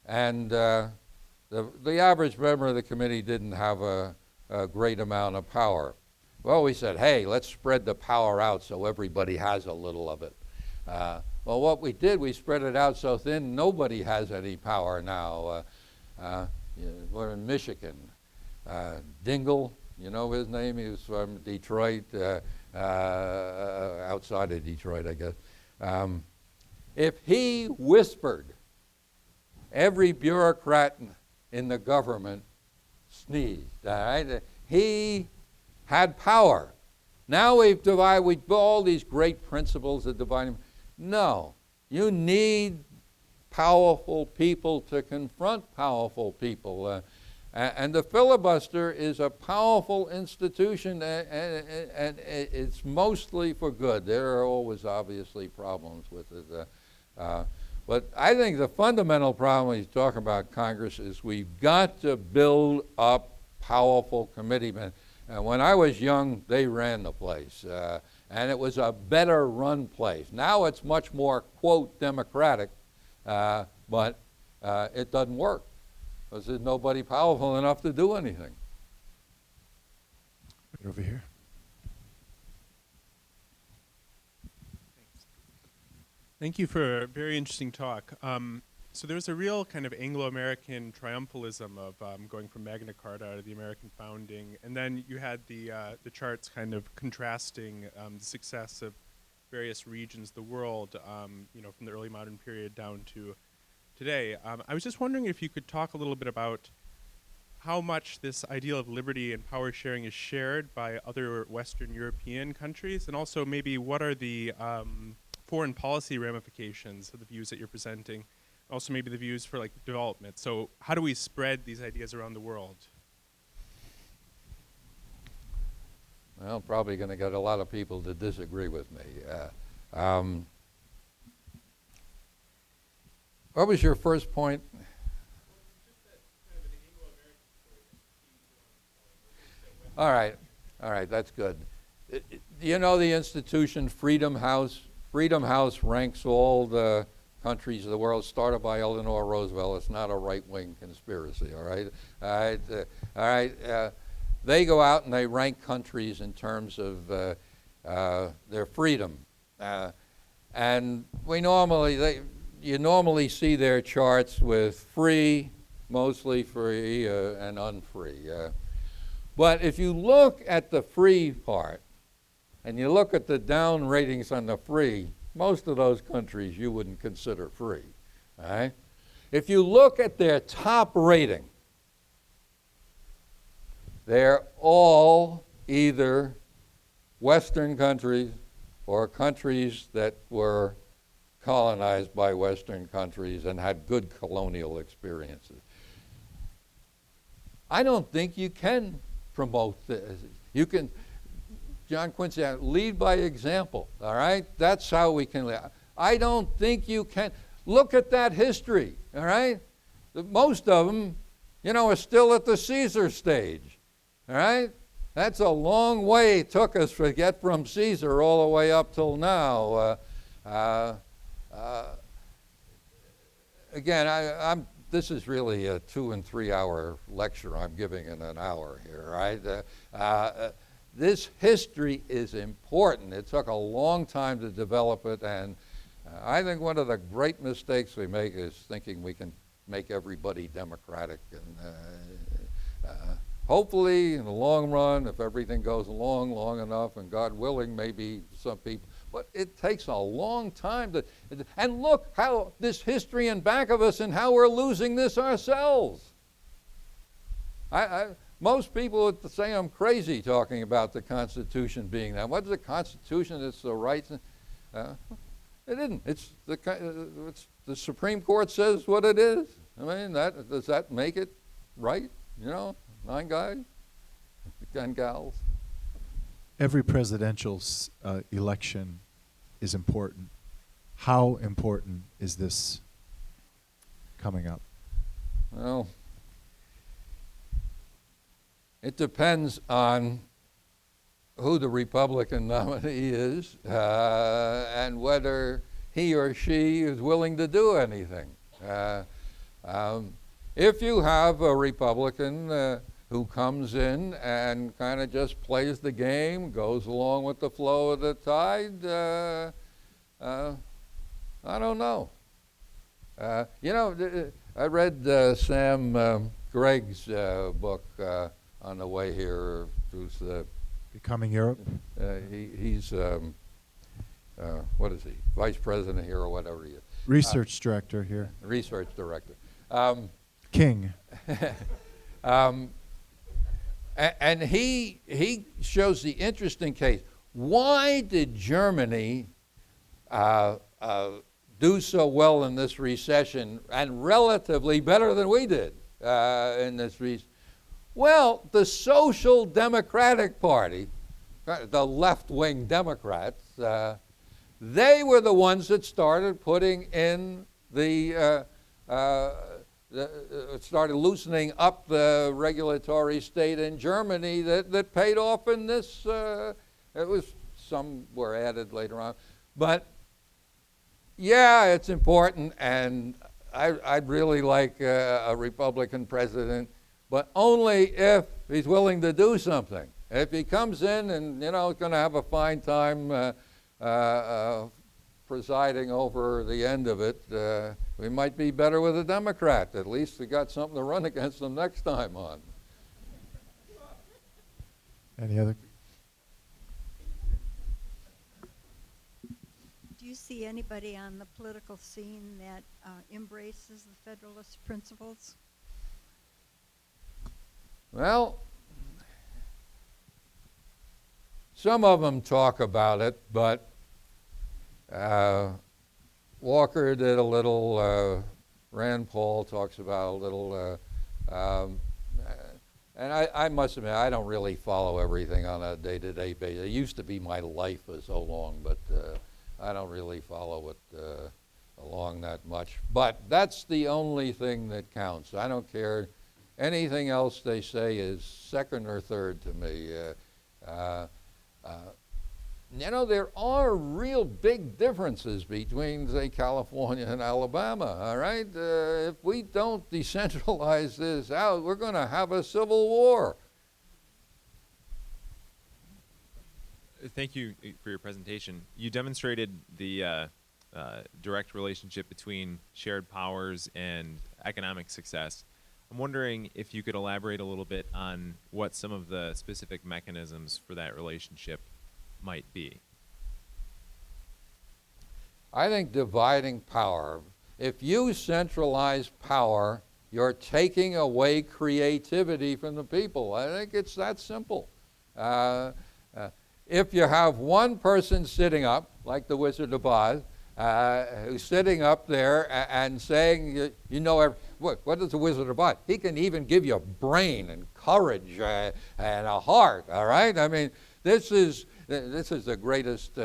S1: And the average member of the committee didn't have a great amount of power. Well, we said, hey, let's spread the power out so everybody has a little of it. Well, what we did, we spread it out so thin, nobody has any power now. We're in Michigan. Dingell, you know his name? He was from Detroit, outside of Detroit, I guess. If he whispered, every bureaucrat in the government sneezed. All right? He had power. Now we've divided all these great principles of divine. No, you need powerful people to confront powerful people. And the filibuster is a powerful institution, and it's mostly for good. There are always obviously problems with it. But I think the fundamental problem when you talk about Congress is we've got to build up powerful committeemen. And when I was young, they ran the place. And it was a better run place. Now it's much more, quote, democratic, but it doesn't work because there's nobody powerful enough to do anything.
S2: Right over here.
S4: Thank you for a very interesting talk. So there's a real kind of Anglo-American triumphalism of going from Magna Carta to the American founding, and then you had the charts kind of contrasting the success of various regions of the world, you know, from the early modern period down to today. I was just wondering if you could talk a little bit about how much this ideal of liberty and power sharing is shared by other Western European countries, and also maybe what are the foreign policy ramifications of the views that you're presenting, also maybe the views for like development. So how do we spread these ideas around the world?
S1: Well, probably going to get a lot of people to disagree with me. What was your first point? All right, that's good. You know the institution Freedom House? Freedom House ranks all the countries of the world, started by Eleanor Roosevelt. It's not a right-wing conspiracy, all right? They go out and they rank countries in terms of their freedom. And you normally see their charts with free, mostly free, and unfree. But if you look at the free part, and you look at the down ratings on the free, most of those countries you wouldn't consider free. All right? If you look at their top rating, they're all either Western countries or countries that were colonized by Western countries and had good colonial experiences. I don't think you can promote this. You can, John Quincy, lead by example, all right? That's how we can lead. I don't think you can. Look at that history, all right? Most of them, you know, are still at the Caesar stage, all right? That's a long way it took us to get from Caesar all the way up till now. Again, this is really a 2 and 3 hour lecture I'm giving in an hour here, right? This history is important. It took a long time to develop it, and I think one of the great mistakes we make is thinking we can make everybody democratic. And hopefully, in the long run, if everything goes along long enough, and God willing, maybe some people, but it takes a long time to, and look how this history in back of us and how we're losing this ourselves. Most people would say I'm crazy talking about the Constitution being that. What is the Constitution? It's the rights. It isn't. It's the Supreme Court says what it is. I mean, does that make it right? You know, 9 guys and gals.
S2: Every presidential election is important. How important is this coming up?
S1: Well, it depends on who the Republican nominee is and whether he or she is willing to do anything. If you have a Republican who comes in and kind of just plays the game, goes along with the flow of the tide, I don't know. You know, I read Sam Gregg's book on the way here, who's the
S2: Becoming Europe?
S1: he's what is he? Vice president here or whatever he is.
S2: Research director here.
S1: Research director.
S2: King.
S1: And he shows the interesting case. Why did Germany do so well in this recession, and relatively better than we did in this recession? Well, the Social Democratic Party, the left-wing Democrats, they were the ones that started putting in started loosening up the regulatory state in Germany that paid off in this. It was, some were added later on. But yeah, it's important, and I'd really like a Republican president, but only if he's willing to do something. If he comes in and, is going to have a fine time presiding over the end of it, we might be better with a Democrat. At least we got something to run against them next time on.
S2: Any other?
S5: Do you see anybody on the political scene that embraces the Federalist principles?
S1: Well, some of them talk about it, but Walker did a little, Rand Paul talks about a little, and I must admit, I don't really follow everything on a day-to-day basis. It used to be my life for so long, but I don't really follow it along that much. But that's the only thing that counts. I don't care. Anything else they say is second or third to me. There are real big differences between, say, California and Alabama, all right? If we don't decentralize this out, we're going to have a civil war.
S6: Thank you for your presentation. You demonstrated the direct relationship between shared powers and economic success. I'm wondering if you could elaborate a little bit on what some of the specific mechanisms for that relationship might be.
S1: I think dividing power. If you centralize power, you're taking away creativity from the people. I think it's that simple. If you have one person sitting up, like the Wizard of Oz, who's sitting up there and saying, what is the Wizard of Oz? He can even give you a brain and courage and a heart, all right? I mean, this is the greatest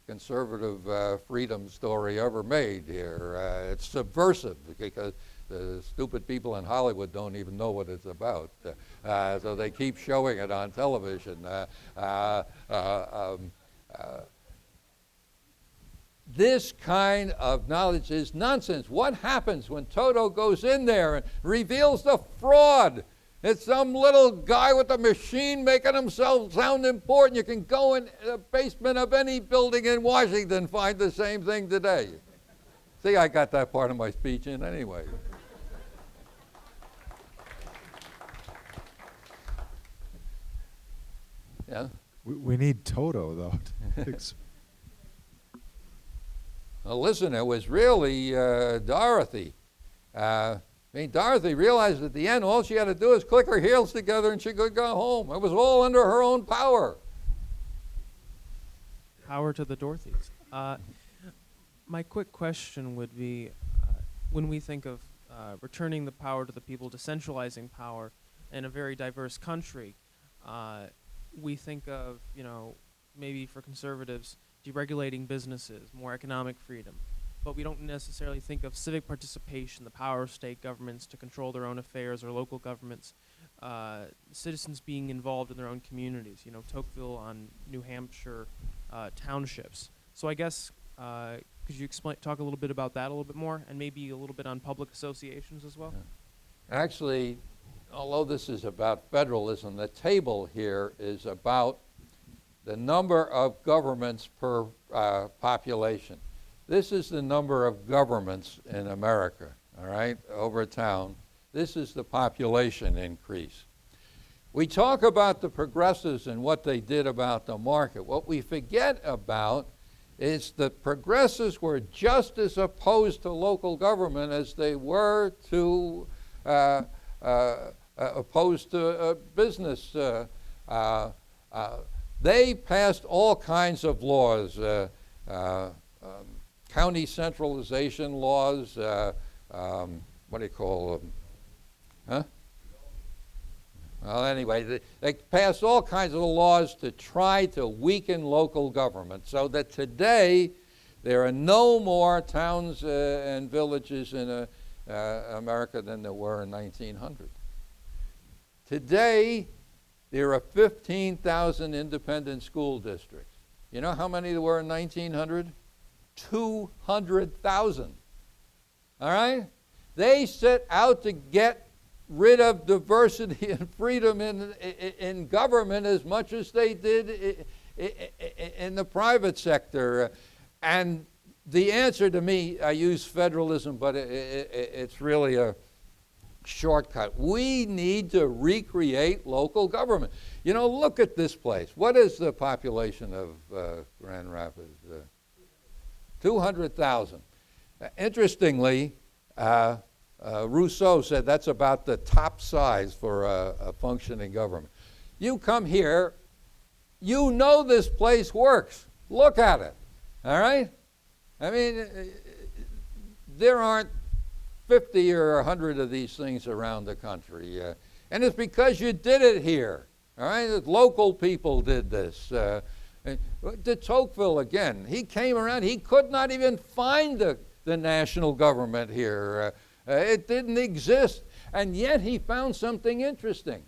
S1: conservative freedom story ever made here. It's subversive because the stupid people in Hollywood don't even know what it's about. So they keep showing it on television. This kind of knowledge is nonsense. What happens when Toto goes in there and reveals the fraud? It's some little guy with a machine making himself sound important. You can go in the basement of any building in Washington and find the same thing today. See, I got that part of my speech in anyway. Yeah.
S2: We need Toto, though.
S1: Well, listen, it was really Dorothy. Dorothy realized at the end all she had to do is click her heels together and she could go home. It was all under her own power.
S7: Power to the Dorothys. My quick question would be, when we think of returning the power to the people, decentralizing power in a very diverse country, we think of, maybe for conservatives, deregulating businesses, more economic freedom. But we don't necessarily think of civic participation, the power of state governments to control their own affairs, or local governments, citizens being involved in their own communities, Tocqueville on New Hampshire townships. So I guess, could you talk a little bit about that a little bit more, and maybe a little bit on public associations as well?
S1: Yeah. Actually, although this is about federalism, the table here is about the number of governments per population. This is the number of governments in America, all right, over town. This is the population increase. We talk about the progressives and what they did about the market. What we forget about is that progressives were just as opposed to local government as they were to opposed to business. They passed all kinds of laws, county centralization laws, what do you call them? Huh? Well, anyway, they passed all kinds of laws to try to weaken local government so that today there are no more towns and villages in America than there were in 1900. Today, there are 15,000 independent school districts. You know how many there were in 1900? 200,000. All right? They set out to get rid of diversity and freedom in government as much as they did in the private sector. And the answer to me, I use federalism, but it's really a shortcut. We need to recreate local government. You know, look at this place. What is the population of Grand Rapids? 200,000. Interestingly, Rousseau said that's about the top size for a functioning government. You come here, you know this place works. Look at it, all right? I mean, there aren't 50 or 100 of these things around the country. And it's because you did it here, all right? The local people did this. De Tocqueville, again, he came around, he could not even find the national government here. It didn't exist, and yet he found something interesting.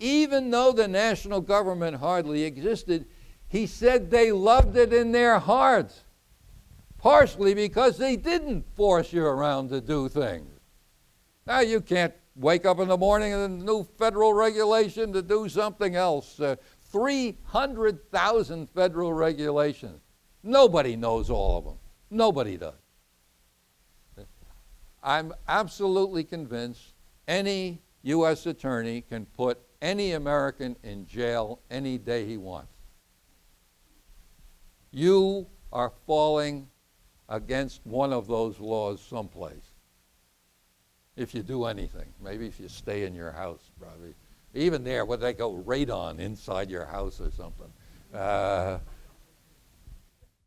S1: Even though the national government hardly existed, he said they loved it in their hearts, partially because they didn't force you around to do things. Now, you can't wake up in the morning and a new federal regulation to do something else. 300,000 federal regulations. Nobody knows all of them. Nobody does. I'm absolutely convinced any U.S. attorney can put any American in jail any day he wants. You are falling against one of those laws someplace. If you do anything, maybe if you stay in your house, probably. Even there, what they go radon inside your house or something.